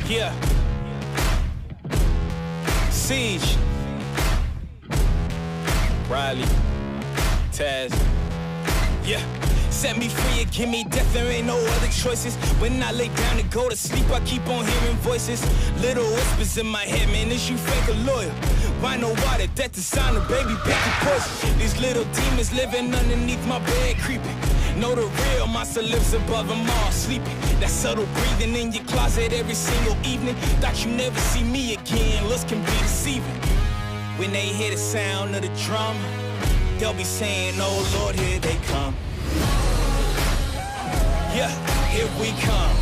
Yeah. Siege. Riley. Taz. Yeah. Set me free and give me death, there ain't no other choices. When I lay down to go to sleep, I keep on hearing voices. Little whispers in my head, man, is you fake or loyal? Why no water, death to sign a baby, pick the poison. These little demons living underneath my bed, creeping. Know the real monster lives above them all, sleeping. That subtle breathing in your closet every single evening. Thought you never see me again, looks can be deceiving. When they hear the sound of the drum, they'll be saying, oh Lord, here they come. Yeah, here we come.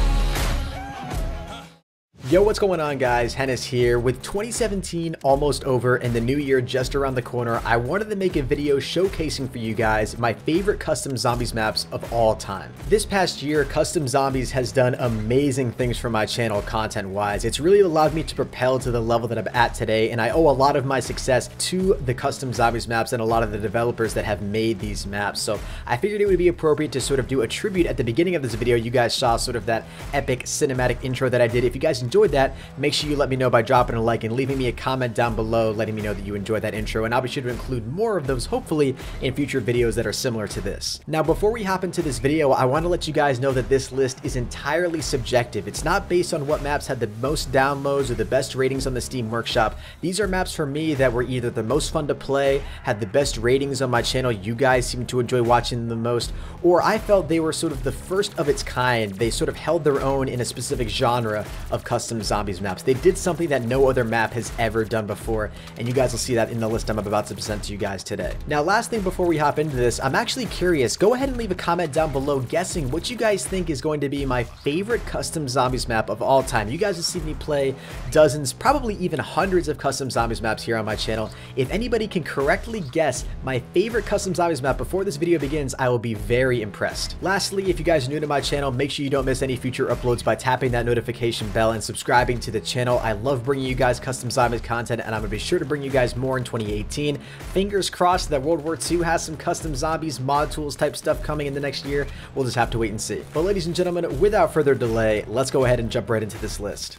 Yo, what's going on, guys? Henis here. With 2017 almost over and the new year just around the corner, I wanted to make a video showcasing for you guys my favorite custom zombies maps of all time. This past year, Custom Zombies has done amazing things for my channel content-wise. It's really allowed me to propel to the level that I'm at today, and I owe a lot of my success to the Custom Zombies maps and a lot of the developers that have made these maps. So I figured it would be appropriate to sort of do a tribute at the beginning of this video. You guys saw sort of that epic cinematic intro that I did. If you guys enjoyed that, make sure you let me know by dropping a like and leaving me a comment down below letting me know that you enjoyed that intro, and I'll be sure to include more of those hopefully in future videos that are similar to this. Now, before we hop into this video, I want to let you guys know that this list is entirely subjective. It's not based on what maps had the most downloads or the best ratings on the Steam Workshop. These are maps for me that were either the most fun to play, had the best ratings on my channel, you guys seem to enjoy watching them the most, or I felt they were sort of the first of its kind. They sort of held their own in a specific genre of custom zombies maps. They did something that no other map has ever done before, and you guys will see that in the list I'm about to present to you guys today. Now, last thing before we hop into this, I'm actually curious. Go ahead and leave a comment down below guessing what you guys think is going to be my favorite custom zombies map of all time. You guys have seen me play dozens, probably even hundreds of custom zombies maps here on my channel. If anybody can correctly guess my favorite custom zombies map before this video begins, I will be very impressed. Lastly, if you guys are new to my channel, make sure you don't miss any future uploads by tapping that notification bell and subscribing to the channel. I love bringing you guys custom zombies content, and I'm gonna be sure to bring you guys more in 2018. Fingers crossed that World War II has some custom zombies, mod tools type stuff coming in the next year. We'll just have to wait and see. But ladies and gentlemen, without further delay, let's go ahead and jump right into this list.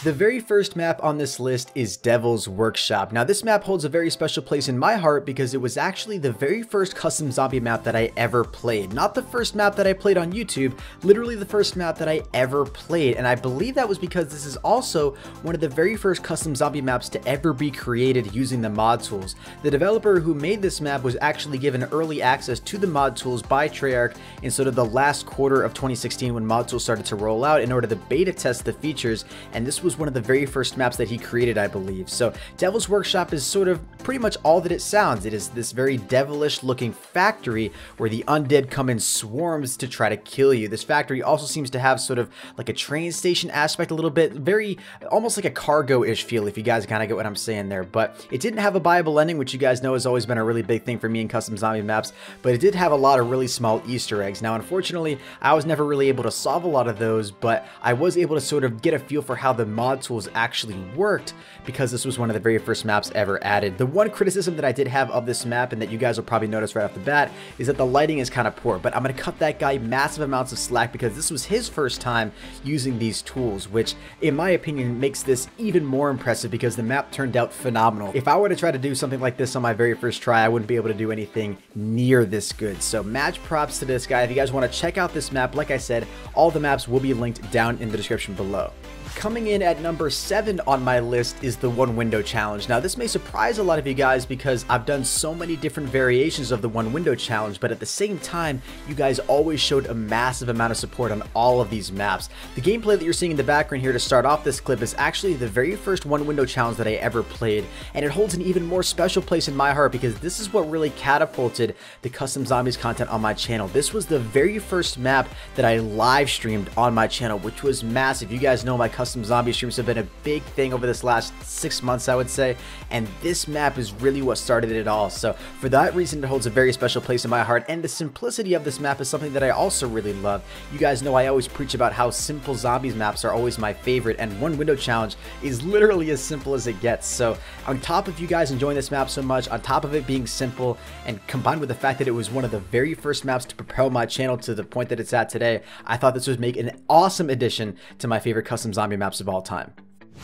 The very first map on this list is Devil's Workshop. Now, this map holds a very special place in my heart because it was actually the very first custom zombie map that I ever played. Not the first map that I played on YouTube, literally the first map that I ever played. And I believe that was because this is also one of the very first custom zombie maps to ever be created using the mod tools. The developer who made this map was actually given early access to the mod tools by Treyarch in sort of the last quarter of 2016 when mod tools started to roll out in order to beta test the features, and this was one of the very first maps that he created, I believe. So Devil's Workshop is sort of pretty much all that it sounds. It is this very devilish looking factory where the undead come in swarms to try to kill you. This factory also seems to have sort of like a train station aspect a little bit, very almost like a cargo-ish feel, if you guys kind of get what I'm saying there. But it didn't have a buyable ending, which you guys know has always been a really big thing for me in custom zombie maps, but it did have a lot of really small Easter eggs. Now, unfortunately, I was never really able to solve a lot of those, but I was able to sort of get a feel for how the mod tools actually worked because this was one of the very first maps ever added. The one criticism that I did have of this map, and that you guys will probably notice right off the bat, is that the lighting is kind of poor, but I'm going to cut that guy massive amounts of slack because this was his first time using these tools, which in my opinion makes this even more impressive because the map turned out phenomenal. If I were to try to do something like this on my very first try, I wouldn't be able to do anything near this good. So match props to this guy. If you guys want to check out this map, like I said, all the maps will be linked down in the description below. Coming in at number 7 on my list is the one window challenge. Now, this may surprise a lot of you guys because I've done so many different variations of the one window challenge, but at the same time, you guys always showed a massive amount of support on all of these maps. The gameplay that you're seeing in the background here to start off this clip is actually the very first one window challenge that I ever played, and it holds an even more special place in my heart because this is what really catapulted the custom zombies content on my channel. This was the very first map that I live streamed on my channel, which was massive. You guys know my custom zombie streams have been a big thing over this last 6 months, I would say, and this map is really what started it all. So for that reason, it holds a very special place in my heart, and the simplicity of this map is something that I also really love. You guys know I always preach about how simple zombies maps are always my favorite, and one window challenge is literally as simple as it gets. So on top of you guys enjoying this map so much, on top of it being simple, and combined with the fact that it was one of the very first maps to propel my channel to the point that it's at today, I thought this would make an awesome addition to my favorite custom zombie maps of all time.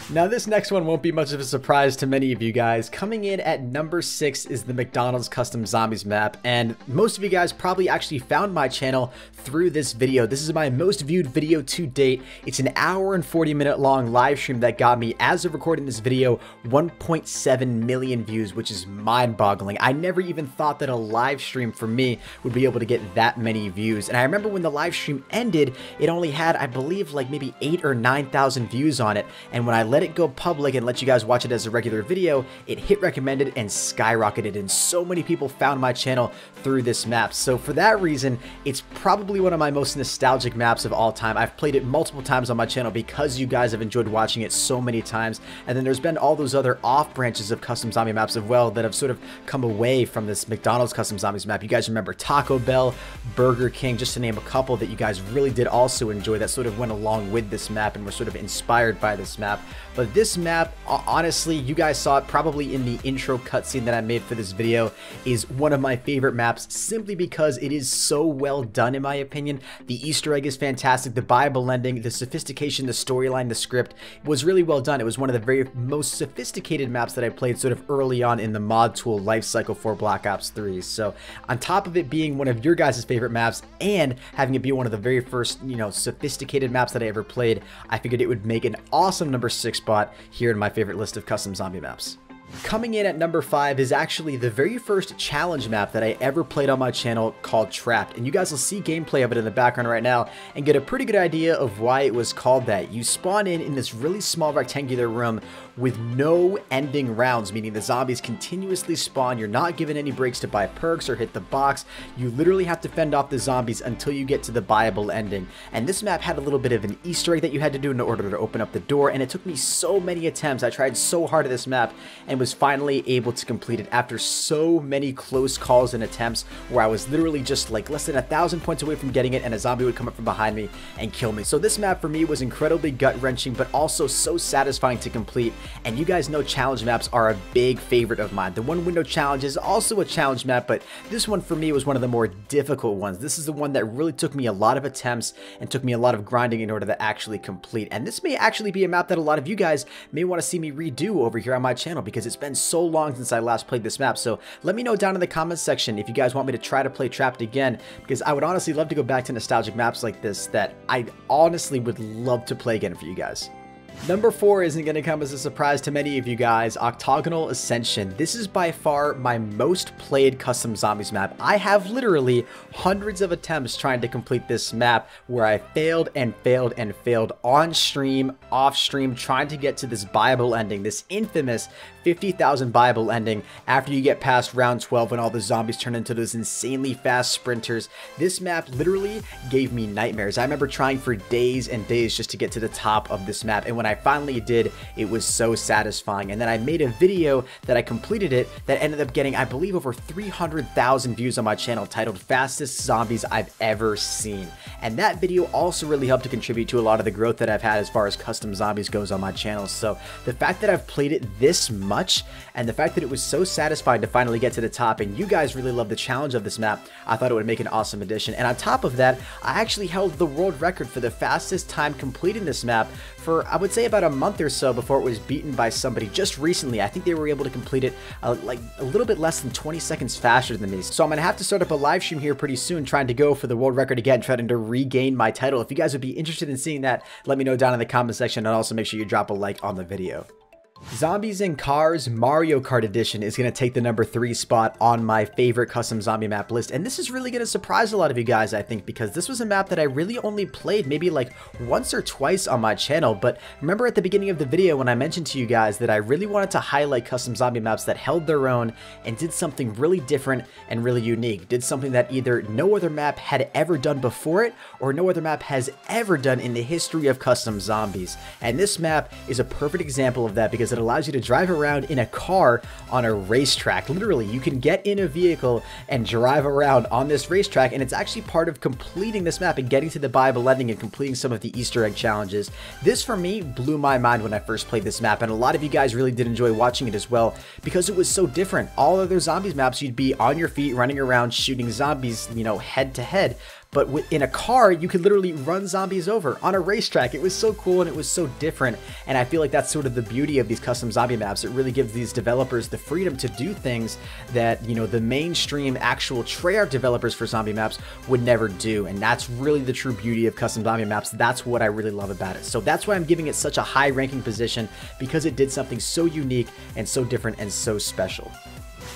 Now this next one won't be much of a surprise to many of you guys. Coming in at number 6 is the McDonald's Custom Zombies map, and most of you guys probably actually found my channel through this video. This is my most viewed video to date. It's an hour and 40-minute long live stream that got me, as of recording this video, 1.7 million views, which is mind-boggling. I never even thought that a live stream for me would be able to get that many views, and I remember when the live stream ended, it only had, I believe, like maybe 8,000 or 9,000 views on it, and when I let it go public and let you guys watch it as a regular video, it hit recommended and skyrocketed, and so many people found my channel through this map. So for that reason, it's probably one of my most nostalgic maps of all time. I've played it multiple times on my channel because you guys have enjoyed watching it so many times, and then there's been all those other off branches of custom zombie maps as well that have sort of come away from this McDonald's Custom Zombies map. You guys remember Taco Bell, Burger King, just to name a couple that you guys really did also enjoy that sort of went along with this map and were sort of inspired by this map. But this map, honestly, you guys saw it probably in the intro cutscene that I made for this video, is one of my favorite maps simply because it is so well done in my opinion. The Easter egg is fantastic, the Bible ending, the sophistication, the storyline, the script was really well done. It was one of the very most sophisticated maps that I played sort of early on in the mod tool lifecycle for Black Ops 3. So on top of it being one of your guys' favorite maps and having it be one of the very first, sophisticated maps that I ever played, I figured it would make an awesome number 6 spot here in my favorite list of custom zombie maps. Coming in at number 5 is actually the very first challenge map that I ever played on my channel, called Trapped, and you guys will see gameplay of it in the background right now and get a pretty good idea of why it was called that. You spawn in this really small rectangular room with no ending rounds, meaning the zombies continuously spawn. You're not given any breaks to buy perks or hit the box. You literally have to fend off the zombies until you get to the viable ending. And this map had a little bit of an Easter egg that you had to do in order to open up the door, and it took me so many attempts. I tried so hard at this map and was finally able to complete it after so many close calls and attempts where I was literally just like less than 1,000 points away from getting it, and a zombie would come up from behind me and kill me. So this map for me was incredibly gut-wrenching, but also so satisfying to complete. And you guys know challenge maps are a big favorite of mine. The one window challenge is also a challenge map, but this one for me was one of the more difficult ones. This is the one that really took me a lot of attempts and took me a lot of grinding in order to actually complete. And this may actually be a map that a lot of you guys may want to see me redo over here on my channel because it's been so long since I last played this map. So let me know down in the comments section if you guys want me to try to play Trapped again, because I would honestly love to go back to nostalgic maps like this that I honestly would love to play again for you guys. Number 4 isn't going to come as a surprise to many of you guys, Octagonal Ascension. This is by far my most played custom zombies map. I have literally hundreds of attempts trying to complete this map where I failed and failed and failed on stream, off stream, trying to get to this Bible ending, this infamous 50,000 Bible ending after you get past round 12 when all the zombies turn into those insanely fast sprinters. This map literally gave me nightmares. I remember trying for days and days just to get to the top of this map, and when I finally did, it was so satisfying. And then I made a video that I completed it that ended up getting, I believe, over 300,000 views on my channel, titled Fastest Zombies I've Ever Seen. And that video also really helped to contribute to a lot of the growth that I've had as far as custom zombies goes on my channel. So the fact that I've played it this much, and the fact that it was so satisfying to finally get to the top, and you guys really love the challenge of this map, I thought it would make an awesome addition. And on top of that, I actually held the world record for the fastest time completing this map for, I would say, about a month or so before it was beaten by somebody just recently. I think they were able to complete it like a little bit less than 20 seconds faster than me. So I'm gonna have to start up a live stream here pretty soon trying to go for the world record again, trying to regain my title. If you guys would be interested in seeing that, let me know down in the comment section, and also make sure you drop a like on the video. Zombies and Cars Mario Kart Edition is going to take the number 3 spot on my favorite custom zombie map list, and this is really going to surprise a lot of you guys, I think, because this was a map that I really only played maybe like once or twice on my channel. But remember at the beginning of the video when I mentioned to you guys that I really wanted to highlight custom zombie maps that held their own and did something really different and really unique, did something that either no other map had ever done before it or no other map has ever done in the history of custom zombies. And this map is a perfect example of that because it allows you to drive around in a car on a racetrack. Literally, you can get in a vehicle and drive around on this racetrack, and it's actually part of completing this map and getting to the Bible ending and completing some of the Easter egg challenges. This, for me, blew my mind when I first played this map, and a lot of you guys really did enjoy watching it as well because it was so different. All other zombies maps, you'd be on your feet running around shooting zombies, you know, head to head. But in a car, you could literally run zombies over on a racetrack. It was so cool and it was so different. And I feel like that's sort of the beauty of these custom zombie maps. It really gives these developers the freedom to do things that, you know, the mainstream actual Treyarch developers for zombie maps would never do. And that's really the true beauty of custom zombie maps. That's what I really love about it. So that's why I'm giving it such a high ranking position, because it did something so unique and so different and so special.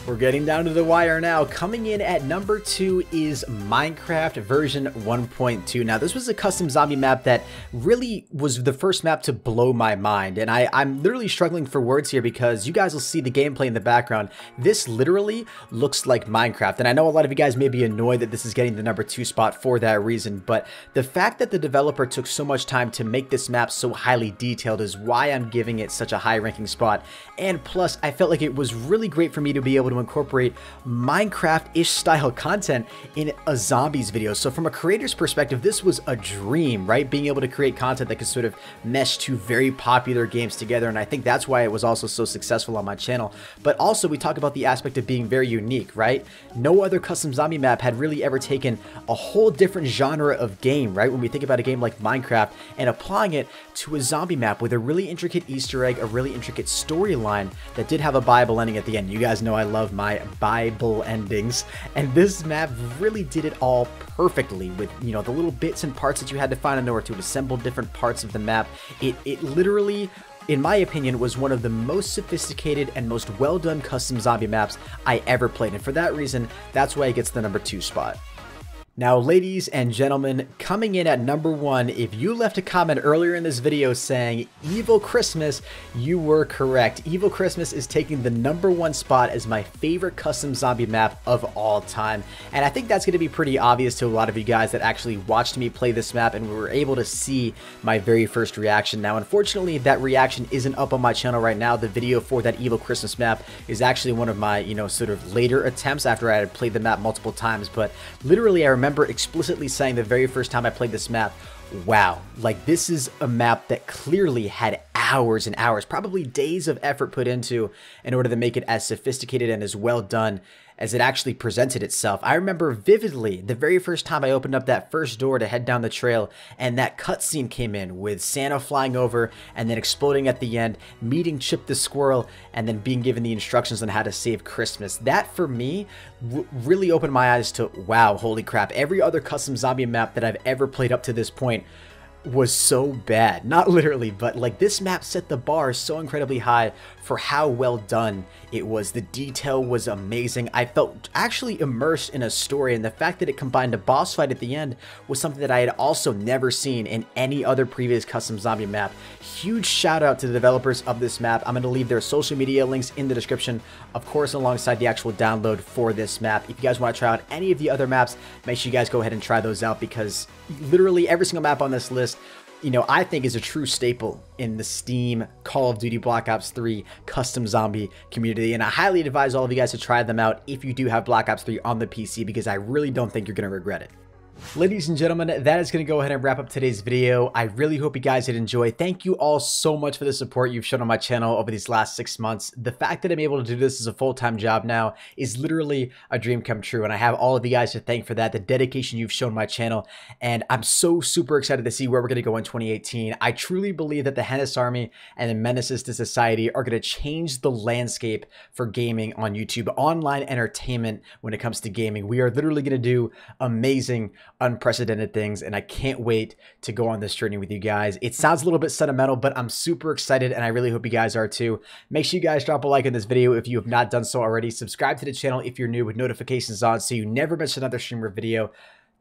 We're getting down to the wire now. Coming in at number 2 is Minecraft version 1.2. Now, this was a custom zombie map that really was the first map to blow my mind. And I'm literally struggling for words here because you guys will see the gameplay in the background. This literally looks like Minecraft. And I know a lot of you guys may be annoyed that this is getting the number 2 spot for that reason. But the fact that the developer took so much time to make this map so highly detailed is why I'm giving it such a high ranking spot. And plus, I felt like it was really great for me to be able to incorporate Minecraft-ish style content in a zombies video. So from a creator's perspective, this was a dream, right? Being able to create content that could sort of mesh two very popular games together. And I think that's why it was also so successful on my channel. But also we talk about the aspect of being very unique, right? No other custom zombie map had really ever taken a whole different genre of game, right? When we think about a game like Minecraft and applying it to a zombie map with a really intricate Easter egg, a really intricate storyline that did have a Bible ending at the end. You guys know I love my Bible endings, and this map really did it all perfectly with, you know, the little bits and parts that you had to find in order to assemble different parts of the map. It literally, in my opinion, was one of the most sophisticated and most well done custom zombie maps I ever played, and for that reason, that's why it gets the number 2 spot. Now, ladies and gentlemen, coming in at number 1, if you left a comment earlier in this video saying Evil Christmas, you were correct. Evil Christmas is taking the number 1 spot as my favorite custom zombie map of all time. And I think that's going to be pretty obvious to a lot of you guys that actually watched me play this map and were able to see my very first reaction. Now, unfortunately, that reaction isn't up on my channel right now. The video for that Evil Christmas map is actually one of my, you know, sort of later attempts after I had played the map multiple times. But literally, I remember explicitly saying the very first time I played this map, wow, like this is a map that clearly had hours and hours, probably days of effort put into in order to make it as sophisticated and as well done as it actually presented itself. I remember vividly the very first time I opened up that first door to head down the trail and that cutscene came in with Santa flying over and then exploding at the end, meeting Chip the Squirrel, and then being given the instructions on how to save Christmas. That for me really opened my eyes to, wow, holy crap, every other custom zombie map that I've ever played up to this point was so bad. Not literally, but like this map set the bar so incredibly high for how well done it was. The detail was amazing. I felt actually immersed in a story, and the fact that it combined a boss fight at the end was something that I had also never seen in any other previous custom zombie map. Huge shout out to the developers of this map. I'm going to leave their social media links in the description, of course, alongside the actual download for this map. If you guys want to try out any of the other maps, make sure you guys go ahead and try those out, because literally every single map on this list, you know, I think is a true staple in the Steam Call of Duty Black Ops 3 custom zombie community. And I highly advise all of you guys to try them out if you do have Black Ops 3 on the PC, because I really don't think you're going to regret it. Ladies and gentlemen, that is going to go ahead and wrap up today's video. I really hope you guys did enjoy. Thank you all so much for the support you've shown on my channel over these last 6 months. The fact that I'm able to do this as a full-time job now is literally a dream come true, and I have all of you guys to thank for that, the dedication you've shown my channel, and I'm so super excited to see where we're going to go in 2018. I truly believe that the Henis Army and the menaces to society are going to change the landscape for gaming on YouTube, online entertainment when it comes to gaming. We are literally going to do amazing unprecedented things, and I can't wait to go on this journey with you guys. It sounds a little bit sentimental, but I'm super excited, and I really hope you guys are too. Make sure you guys drop a like in this video if you have not done so already. Subscribe to the channel if you're new with notifications on so you never miss another stream or video.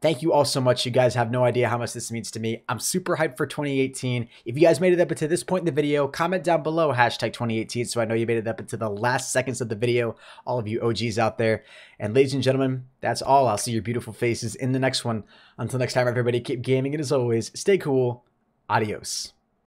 Thank you all so much. You guys have no idea how much this means to me. I'm super hyped for 2018. If you guys made it up to this point in the video, comment down below hashtag 2018 so I know you made it up into the last seconds of the video, all of you OGs out there. And ladies and gentlemen, that's all. I'll see your beautiful faces in the next one. Until next time, everybody, keep gaming, and as always, stay cool. Adios.